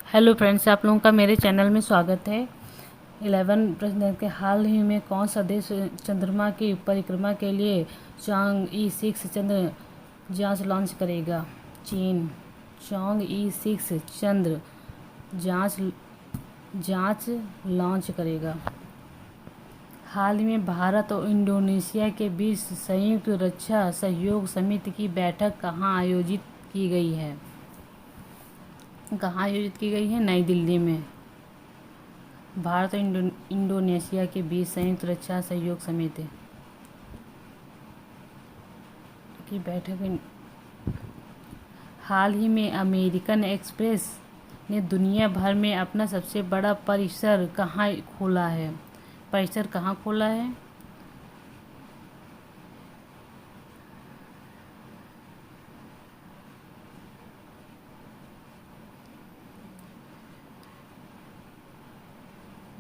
Hello friends, आप लोगों का मेरे चैनल में स्वागत है। 11 प्रश्न के हाल ही में कौन सा देश चंद्रमा की परिक्रमा के लिए चांग-ई 6 चंद्र जांच लॉन्च करेगा? चीन। चांग-ई 6 चंद्र जांच जांच लॉन्च करेगा। हाल ही में भारत और इंडोनेशिया के बीच संयुक्त रक्षा सहयोग समिति की बैठक कहाँ आयोजित की गई है? नई दिल्ली में। भारत और इंडोनेशिया के बीच संयुक्त रक्षा सहयोग समिति की बैठक। हाल ही में अमेरिकन एक्सप्रेस ने दुनिया भर में अपना सबसे बड़ा परिसर कहाँ खोला है?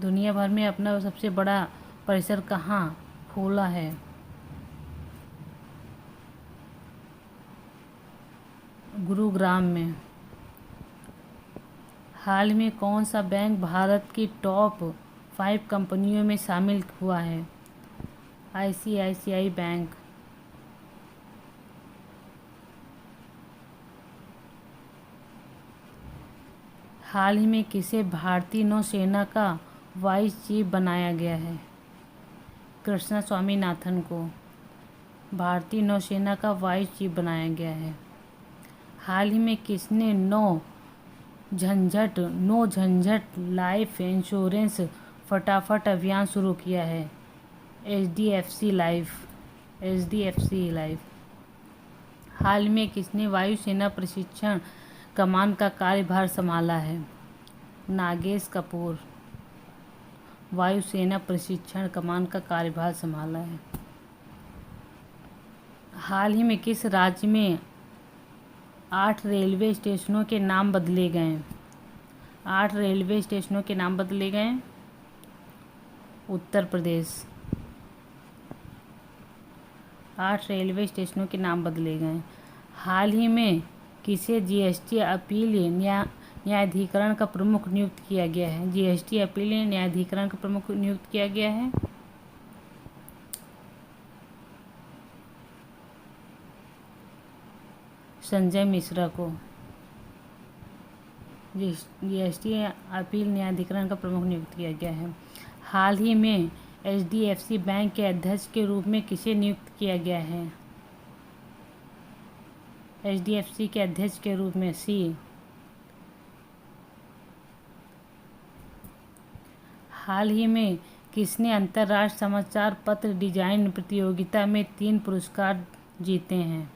दुनिया भर में अपना सबसे बड़ा परिसर कहाँ खोला है? गुरुग्राम में। हाल में कौन सा बैंक भारत की टॉप 5 कंपनियों में शामिल हुआ है? ICICI bank. हाल ही में किसे भारतीय नौसेना का वाइस चीफ बनाया गया है? कृष्णा स्वामीनाथन को भारतीय नौसेना का वाइस चीफ बनाया गया है। हाल ही में किसने नो झंझट लाइफ इंश्योरेंस फटाफट अभियान शुरू किया है? HDFC life. हाल में किसने वायुसेना प्रशिक्षण कमान का कार्यभार संभाला है? नागेश कपूर वायुसेना प्रशिक्षण कमान का कार्यभार संभाला है। हाल ही में किस राज्य में 8 रेलवे स्टेशनों के नाम बदले गए? उत्तर प्रदेश। 8 रेलवे स्टेशनों के नाम बदले गए। हाल ही में किसे GST अपील न्यायाधिकरण का प्रमुख नियुक्त किया गया है? GST अपील न्यायाधिकरण का प्रमुख नियुक्त किया गया है संजय मिश्रा को। GST अपील न्यायाधिकरण का प्रमुख नियुक्त किया गया है। हाल ही में HDFC बैंक के अध्यक्ष के रूप में किसे नियुक्त किया गया है? HDFC के अध्यक्ष के रूप में सी। हाल ही में किसने अंतर्राष्ट्रीय समाचार पत्र डिजाइन प्रतियोगिता में 3 पुरस्कार जीते हैं?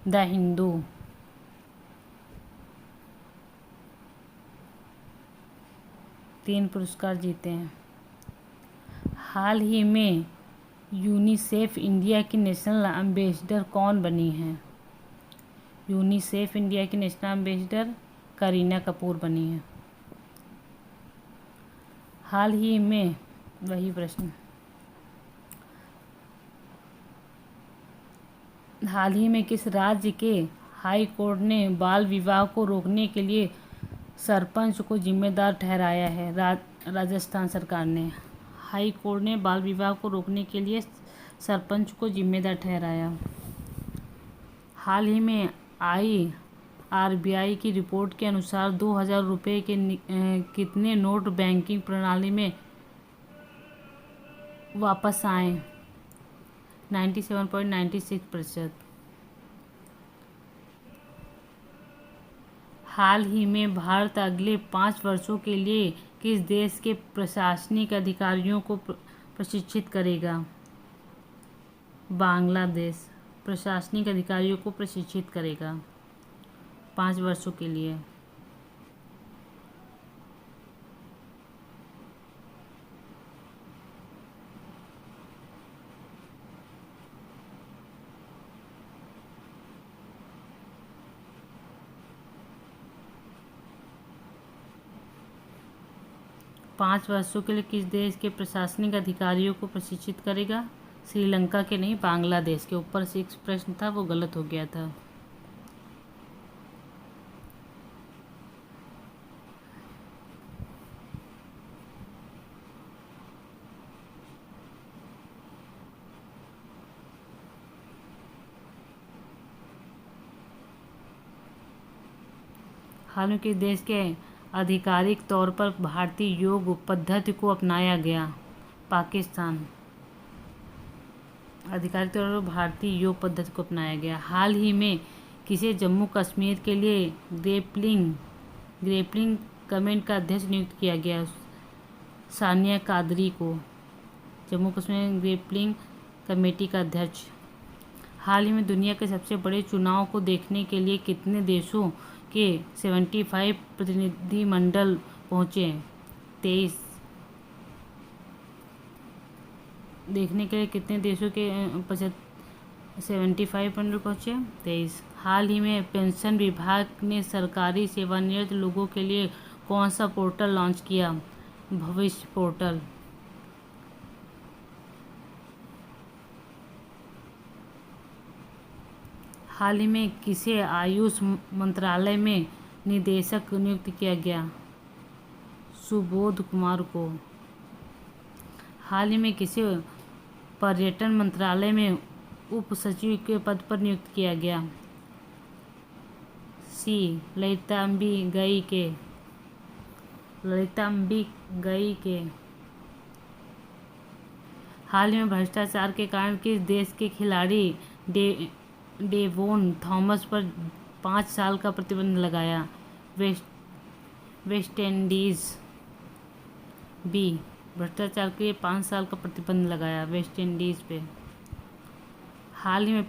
द हिंदू। तीन पुरस्कार जीते हैं। हाल ही में यूनिसेफ इंडिया की नेशनल एम्बेसडर कौन बनी है? यूनिसेफ इंडिया की नेशनल एम्बेसडर करीना कपूर बनी है। हाल ही में वही प्रश्न। हाल ही में किस राज्य के हाई कोर्ट ने बाल विवाह को रोकने के लिए सरपंच को जिम्मेदार ठहराया है? राजस्थान सरकार ने। हाई कोर्ट ने बाल विवाह को रोकने के लिए सरपंच को जिम्मेदार ठहराया। हाल ही में RBI की रिपोर्ट के अनुसार 2000 रुपये के कितने नोट बैंकिंग प्रणाली में वापस आए? 97.96%। हाल ही में भारत अगले 5 वर्षों के लिए किस देश के प्रशासनिक अधिकारियों को प्रशिक्षित करेगा? बांग्लादेश प्रशासनिक अधिकारियों को प्रशिक्षित करेगा 5 वर्षों के लिए। पाँच वर्षों के लिए किस देश के प्रशासनिक अधिकारियों को प्रशिक्षित करेगा? श्रीलंका के नहीं, बांग्लादेश के। ऊपर से एक प्रश्न था वो गलत हो गया था। हाल में किस देश के आधिकारिक तौर पर भारतीय योग पद्धति को अपनाया गया? पाकिस्तान। आधिकारिक तौर पर भारतीय योग पद्धति को अपनाया गया। हाल ही में किसे जम्मू कश्मीर के लिए ग्रेपलिंग कमेटी का अध्यक्ष नियुक्त किया गया? सानिया कादरी को जम्मू कश्मीर ग्रेपलिंग कमेटी का अध्यक्ष। हाल ही में दुनिया के सबसे बड़े चुनाव को देखने के लिए कितने देशों के 75 प्रतिनिधिमंडल पहुंचे? 23। देखने के लिए कितने देशों के 75 मंडल पहुंचे? 23। हाल ही में पेंशन विभाग ने सरकारी सेवानिवृत्त लोगों के लिए कौन सा पोर्टल लॉन्च किया? भविष्य पोर्टल। हाल ही में किसे आयुष मंत्रालय में निदेशक नियुक्त किया गया? सुबोध कुमार को। हाल ही में किसे पर्यटन मंत्रालय में उप सचिव के पद पर नियुक्त किया गया? सी ललिताम्बिकई के। हाल ही में भ्रष्टाचार के कारण किस देश के खिलाड़ी डेवोन थॉमस पर 5 साल का प्रतिबंध लगाया? West Indies. बी। भ्रष्टाचार के लिए 5 साल का प्रतिबंध लगाया वेस्ट इंडीज पे। हाल ही में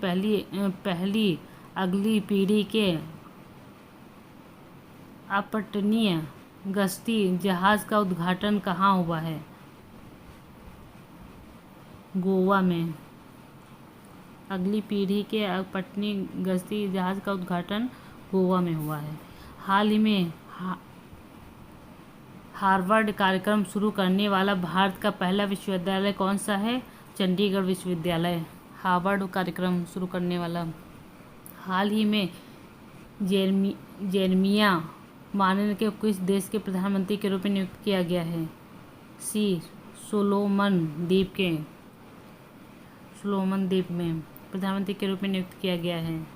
पहली अगली पीढ़ी के अपतटीय गश्ती जहाज का उद्घाटन कहाँ हुआ है? गोवा में। अगली पीढ़ी के अपतटीय गश्ती जहाज का उद्घाटन गोवा में हुआ है। हाल ही में हार्वर्ड कार्यक्रम शुरू करने वाला भारत का पहला विश्वविद्यालय कौन सा है? चंडीगढ़ विश्वविद्यालय। हार्वर्ड कार्यक्रम शुरू करने वाला। हाल ही में जेरमिया मार्टिन के किस देश के प्रधानमंत्री के रूप में नियुक्त किया गया है? सी सोलोमन द्वीप में प्रधानमंत्री के रूप में नियुक्त किया गया है।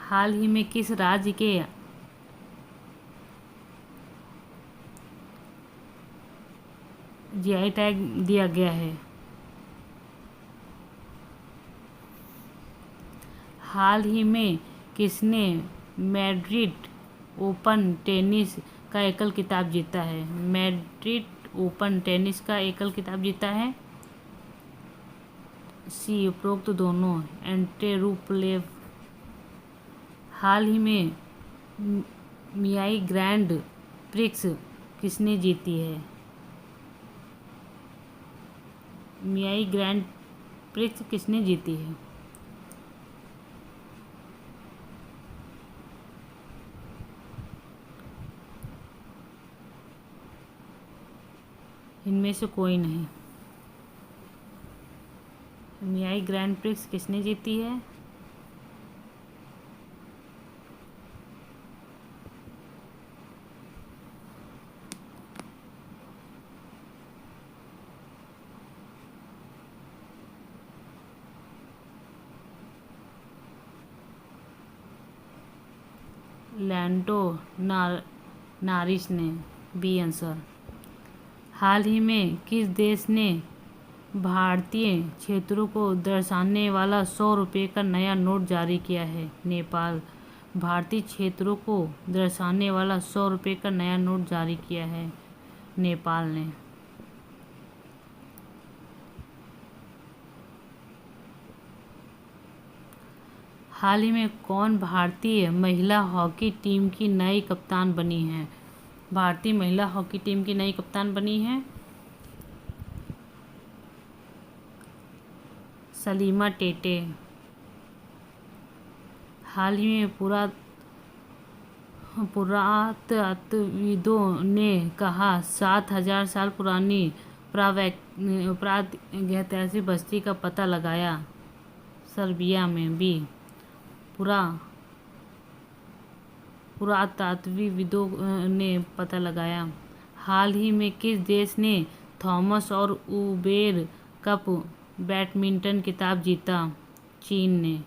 हाल ही में किस राज्य के जीआई टैग दिया गया है? हाल ही में किसने मैड्रिड ओपन टेनिस का एकल खिताब जीता है? मैड्रिड ओपन टेनिस का एकल खिताब जीता है? सी उपरोक्त दोनों। एंड्रे रूपलेव। हाल ही में मियाई ग्रैंड प्रिक्स किसने जीती है? मियाई ग्रैंड प्रिक्स किसने जीती है? इनमें से कोई नहीं। मियाई ग्रैंड प्रिक्स किसने जीती है? लैंडो नारिस ने। B answer. हाल ही में किस देश ने भारतीय क्षेत्रों को दर्शाने वाला 100 रुपये का नया नोट जारी किया है? नेपाल। भारतीय क्षेत्रों को दर्शाने वाला 100 रुपये का नया नोट जारी किया है नेपाल ने। हाल ही में कौन भारतीय महिला हॉकी टीम की नई कप्तान बनी है? भारतीय महिला हॉकी टीम की नई कप्तान बनी है सलीमा टेटे। हाल ही में पुरातत्वविदों ने कहा 7000 साल पुरानी प्रागैतिहासिक बस्ती का पता लगाया सर्बिया में। बी। पुरातत्वविदों ने पता लगाया। हाल ही में किस देश ने थॉमस और उबेर कप बैडमिंटन खिताब जीता? चीन ने।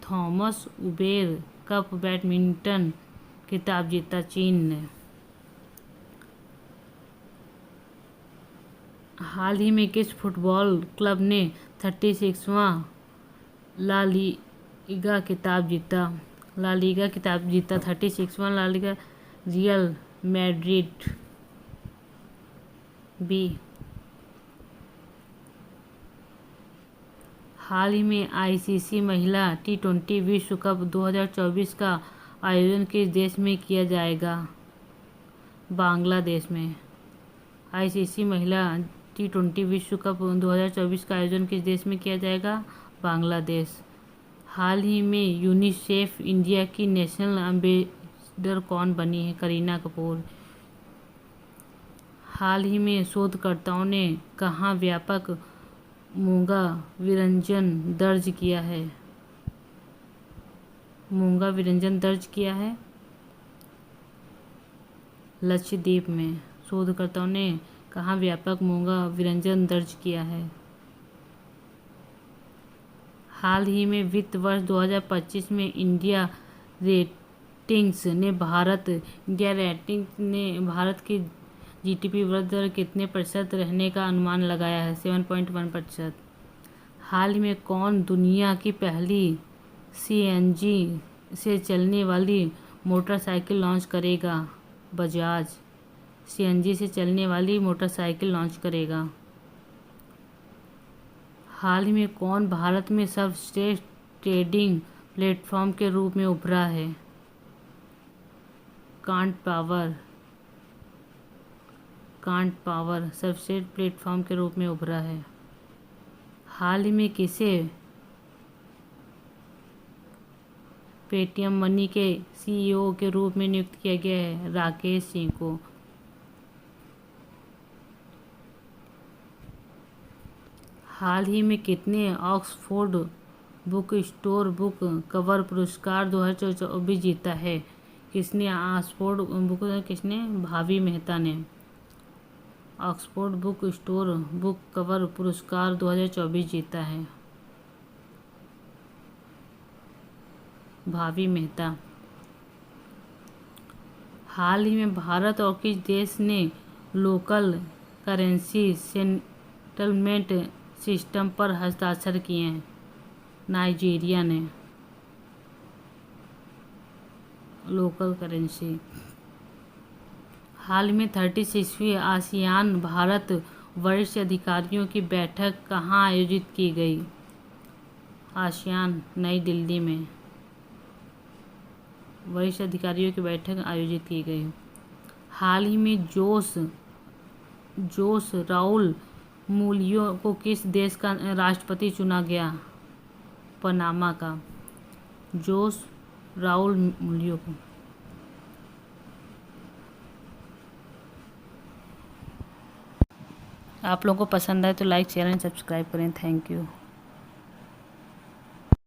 थॉमस उबेर कप बैडमिंटन खिताब जीता चीन ने। हाल ही में किस फुटबॉल क्लब ने 36वां ला लीगा खिताब जीता? 36वां ला लीगा रियल मैड्रिड बी। हाल ही में आईसीसी महिला T20 विश्व कप 2024 का आयोजन किस देश में किया जाएगा? बांग्लादेश में। आईसीसी महिला T20 विश्व कप 2024 का आयोजन किस देश में किया जाएगा? बांग्लादेश। हाल ही में यूनिसेफ इंडिया की नेशनल एम्बेसडर कौन बनी है? करीना कपूर। हाल ही में शोधकर्ताओं ने कहाँ व्यापक मूंगा विरंजन दर्ज किया है? मूंगा विरंजन दर्ज किया है लक्षद्वीप में। शोधकर्ताओं ने कहाँ व्यापक मूंगा विरंजन दर्ज किया है? हाल ही में वित्त वर्ष 2025 में इंडिया रेटिंग्स ने भारत की जीडीपी वृद्धि दर कितने प्रतिशत रहने का अनुमान लगाया है? 7.1%। हाल ही में कौन दुनिया की पहली सीएनजी से चलने वाली मोटरसाइकिल लॉन्च करेगा? बजाज सीएनजी से चलने वाली मोटरसाइकिल लॉन्च करेगा। हाल ही में कौन भारत में सर्वश्रेष्ठ ट्रेडिंग प्लेटफॉर्म के रूप में उभरा है? कांट पावर सर्वश्रेष्ठ प्लेटफॉर्म के रूप में उभरा है। हाल ही में किसे पेटीएम मनी के सीईओ के रूप में नियुक्त किया गया है? राकेश सिंह को। हाल ही में कितने Oxford book store book cover पुरस्कार 2024 जीता है? किसने? ऑक्सफोर्ड बुक किसने? भावी मेहता ने। Oxford book store book cover पुरस्कार 2024 जीता है भावी मेहता। हाल ही में भारत और किस देश ने लोकल करेंसी सेटलमेंट सिस्टम पर हस्ताक्षर किए हैं? नाइजीरिया ने। Local currency. हाल में 36वीं आसियान भारत वरिष्ठ अधिकारियों की बैठक कहाँ आयोजित की गई? आसियान नई दिल्ली में वरिष्ठ अधिकारियों की बैठक आयोजित की गई। हाल ही में जोस राउल मूलियो को किस देश का राष्ट्रपति चुना गया? पनामा का। जोस राउल मूलियो को। आप लोगों को पसंद आए तो लाइक शेयर एंड सब्सक्राइब करें। Thank you.